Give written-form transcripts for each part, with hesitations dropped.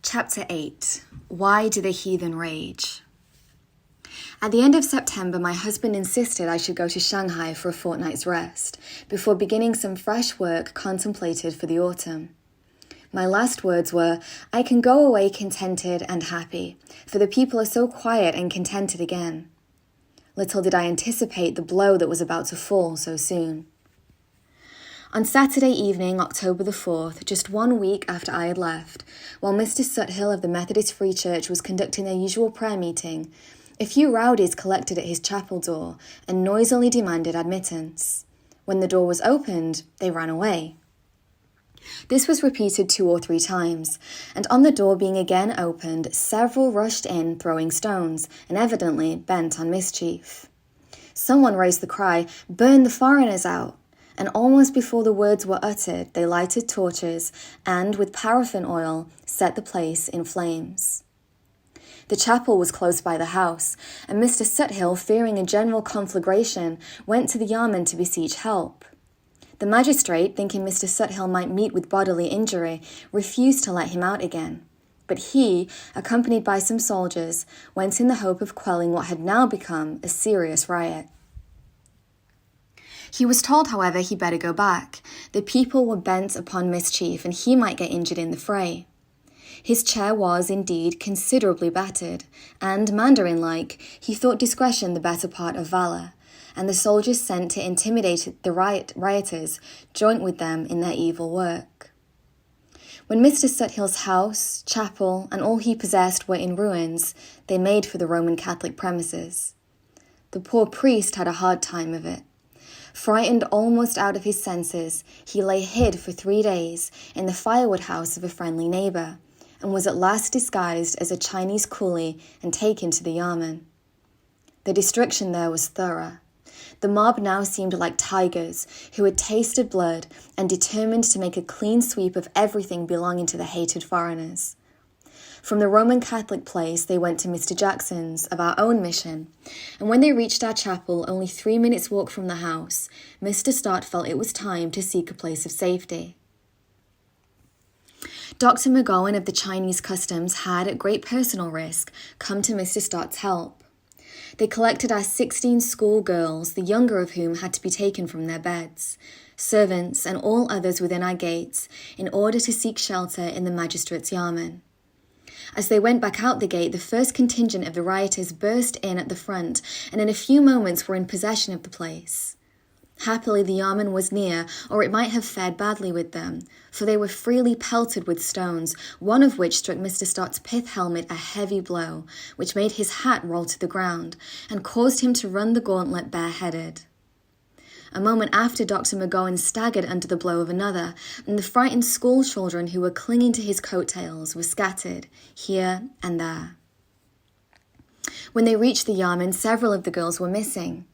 Chapter 8. Why do the heathen rage? At the end of September, my husband insisted I should go to Shanghai for a fortnight's rest, before beginning some fresh work contemplated for the autumn. My last words were, "I can go away contented and happy, for the people are so quiet and contented again." Little did I anticipate the blow that was about to fall so soon. On Saturday evening, October the 4th, just 1 week after I had left, while Mr. Suthill of the Methodist Free Church was conducting their usual prayer meeting, a few rowdies collected at his chapel door and noisily demanded admittance. When the door was opened, they ran away. This was repeated 2 or 3 times, and on the door being again opened, several rushed in throwing stones and evidently bent on mischief. Someone raised the cry, "Burn the foreigners out!" And almost before the words were uttered, they lighted torches and, with paraffin oil, set the place in flames. The chapel was close by the house, and Mr. Suthill, fearing a general conflagration, went to the yarman to beseech help. The magistrate, thinking Mr. Suthill might meet with bodily injury, refused to let him out again. But he, accompanied by some soldiers, went in the hope of quelling what had now become a serious riot. He was told, however, he better go back. The people were bent upon mischief, and he might get injured in the fray. His chair was, indeed, considerably battered, and, Mandarin-like, he thought discretion the better part of valour, and the soldiers sent to intimidate the rioters joined with them in their evil work. When Mr. Suthill's house, chapel, and all he possessed were in ruins, they made for the Roman Catholic premises. The poor priest had a hard time of it. Frightened almost out of his senses, he lay hid for 3 days in the firewood house of a friendly neighbour, and was at last disguised as a Chinese coolie and taken to the yarman. The destruction there was thorough. The mob now seemed like tigers who had tasted blood and determined to make a clean sweep of everything belonging to the hated foreigners. From the Roman Catholic place, they went to Mr. Jackson's, of our own mission, and when they reached our chapel, only 3 minutes' walk from the house, Mr. Stott felt it was time to seek a place of safety. Dr. McGowan of the Chinese Customs had, at great personal risk, come to Mr. Stott's help. They collected our 16 school girls, the younger of whom had to be taken from their beds, servants, and all others within our gates, in order to seek shelter in the magistrate's yarman. As they went back out the gate, the first contingent of the rioters burst in at the front, and in a few moments were in possession of the place. Happily the yarman was near, or it might have fared badly with them, for they were freely pelted with stones, one of which struck Mr. Stott's pith helmet a heavy blow, which made his hat roll to the ground, and caused him to run the gauntlet bareheaded. A moment after, Dr. McGowan staggered under the blow of another, and the frightened school children who were clinging to his coattails were scattered here and there. When they reached the yarman, several of the girls were missing.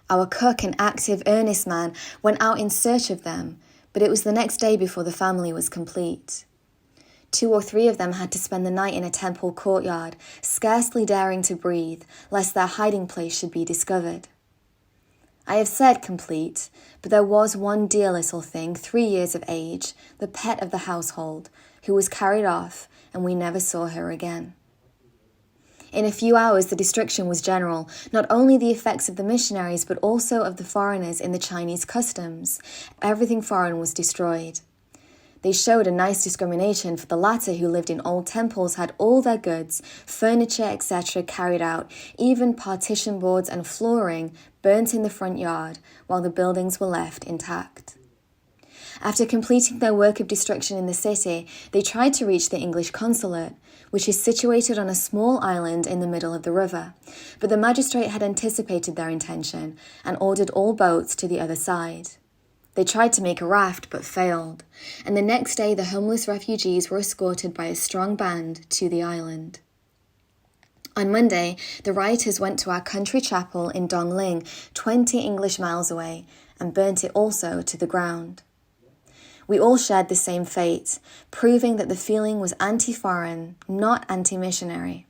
Our cook, an active, earnest man, went out in search of them, but it was the next day before the family was complete. 2 or 3 of them had to spend the night in a temple courtyard, scarcely daring to breathe, lest their hiding place should be discovered. I have said complete, but there was one dear little thing, 3 years of age, the pet of the household, who was carried off, and we never saw her again. In a few hours, the destruction was general, not only the effects of the missionaries, but also of the foreigners in the Chinese customs. Everything foreign was destroyed. They showed a nice discrimination, for the latter who lived in old temples had all their goods, furniture, etc. carried out, even partition boards and flooring burnt in the front yard, while the buildings were left intact. After completing their work of destruction in the city, they tried to reach the English consulate, which is situated on a small island in the middle of the river, but the magistrate had anticipated their intention and ordered all boats to the other side. They tried to make a raft, but failed, and the next day the homeless refugees were escorted by a strong band to the island. On Monday, the rioters went to our country chapel in Dongling, 20 English miles away, and burnt it also to the ground. We all shared the same fate, proving that the feeling was anti-foreign, not anti-missionary.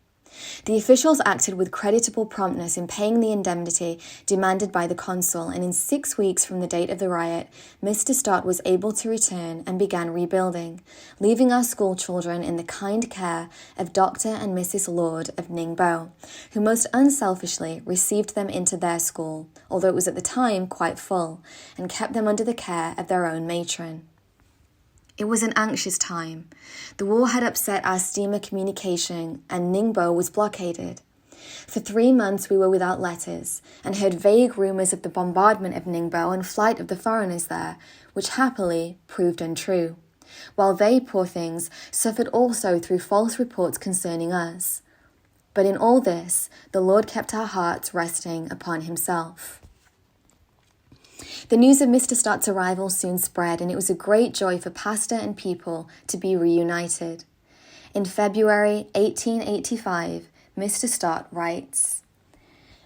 The officials acted with creditable promptness in paying the indemnity demanded by the consul, and in 6 weeks from the date of the riot, Mr. Stott was able to return and began rebuilding, leaving our school children in the kind care of Dr. and Mrs. Lord of Ningbo, who most unselfishly received them into their school, although it was at the time quite full, and kept them under the care of their own matron. It was an anxious time. The war had upset our steamer communication, and Ningbo was blockaded. For 3 months we were without letters, and heard vague rumours of the bombardment of Ningbo and flight of the foreigners there, which happily proved untrue, while they, poor things, suffered also through false reports concerning us. But in all this, the Lord kept our hearts resting upon himself. The news of Mr. Stott's arrival soon spread, and it was a great joy for pastor and people to be reunited. In February 1885, Mr. Stott writes,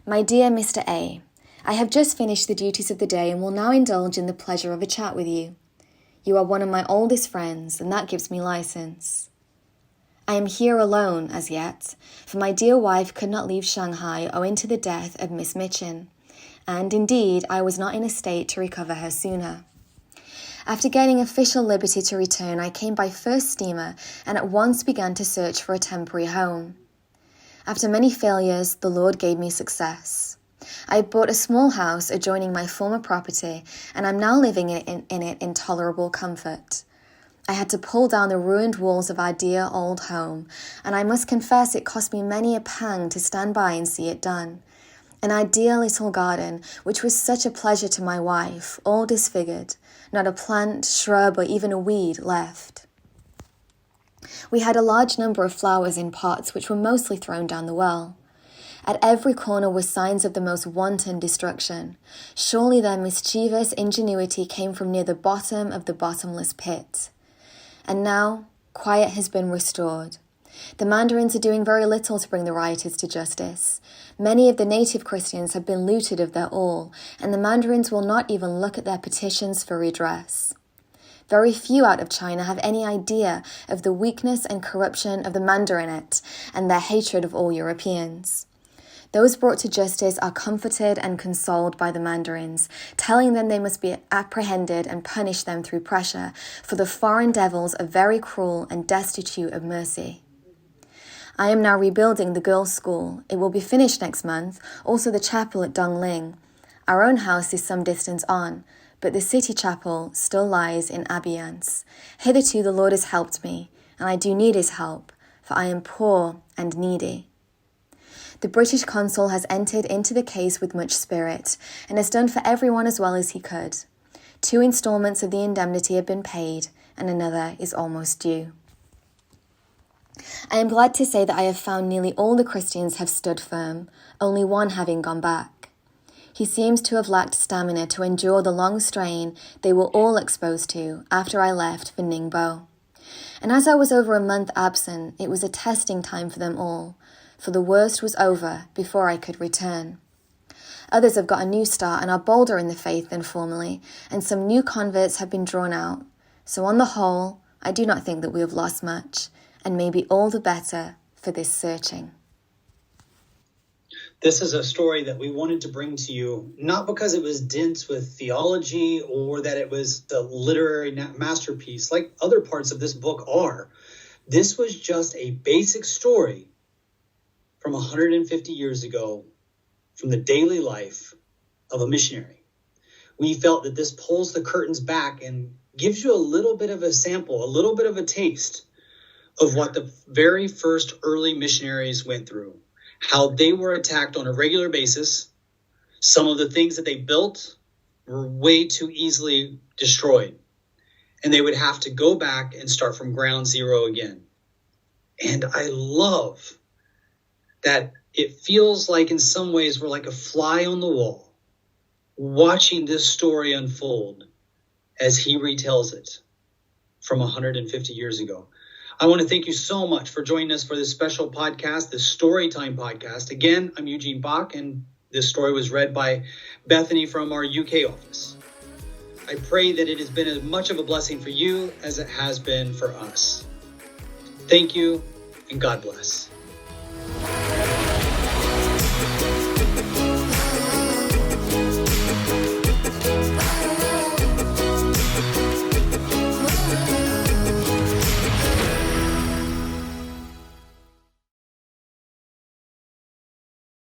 "My dear Mr. A, I have just finished the duties of the day and will now indulge in the pleasure of a chat with you. You are one of my oldest friends, and that gives me license. I am here alone as yet, for my dear wife could not leave Shanghai owing to the death of Miss Mitchin, and indeed I was not in a state to recover her sooner. After getting official liberty to return, I came by first steamer and at once began to search for a temporary home. After many failures, the Lord gave me success. I had bought a small house adjoining my former property, and I'm now living in it in tolerable comfort. I had to pull down the ruined walls of our dear old home, and I must confess it cost me many a pang to stand by and see it done. An ideal little garden, which was such a pleasure to my wife, all disfigured, not a plant, shrub, or even a weed left. We had a large number of flowers in pots, which were mostly thrown down the well. At every corner were signs of the most wanton destruction. Surely their mischievous ingenuity came from near the bottom of the bottomless pit. And now, quiet has been restored. The mandarins are doing very little to bring the rioters to justice. Many of the native Christians have been looted of their all, and the mandarins will not even look at their petitions for redress. Very few out of China have any idea of the weakness and corruption of the mandarinate and their hatred of all Europeans. Those brought to justice are comforted and consoled by the mandarins, telling them they must be apprehended and punish them through pressure, for the foreign devils are very cruel and destitute of mercy. I am now rebuilding the girls' school. It will be finished next month, also the chapel at Dongling. Our own house is some distance on, but the city chapel still lies in abeyance. Hitherto the Lord has helped me, and I do need his help, for I am poor and needy. The British consul has entered into the case with much spirit, and has done for everyone as well as he could. 2 installments of the indemnity have been paid, and another is almost due. I am glad to say that I have found nearly all the Christians have stood firm, only one having gone back. He seems to have lacked stamina to endure the long strain they were all exposed to after I left for Ningbo. And as I was over a month absent, it was a testing time for them all, for the worst was over before I could return. Others have got a new start and are bolder in the faith than formerly, and some new converts have been drawn out. So on the whole, I do not think that we have lost much, and may be all the better for this searching. This is a story that we wanted to bring to you, not because it was dense with theology or that it was a literary masterpiece like other parts of this book are. This was just a basic story from 150 years ago, from the daily life of a missionary. We felt that this pulls the curtains back and gives you a little bit of a sample, a little bit of a taste of what the very first early missionaries went through, how they were attacked on a regular basis. Some of the things that they built were way too easily destroyed, and they would have to go back and start from ground zero again. And I love that it feels like in some ways we're like a fly on the wall, watching this story unfold as he retells it from 150 years ago. I want to thank you so much for joining us for this special podcast, this Story Time podcast. Again, I'm Eugene Bach, and this story was read by Bethany from our UK office. I pray that it has been as much of a blessing for you as it has been for us. Thank you, and God bless.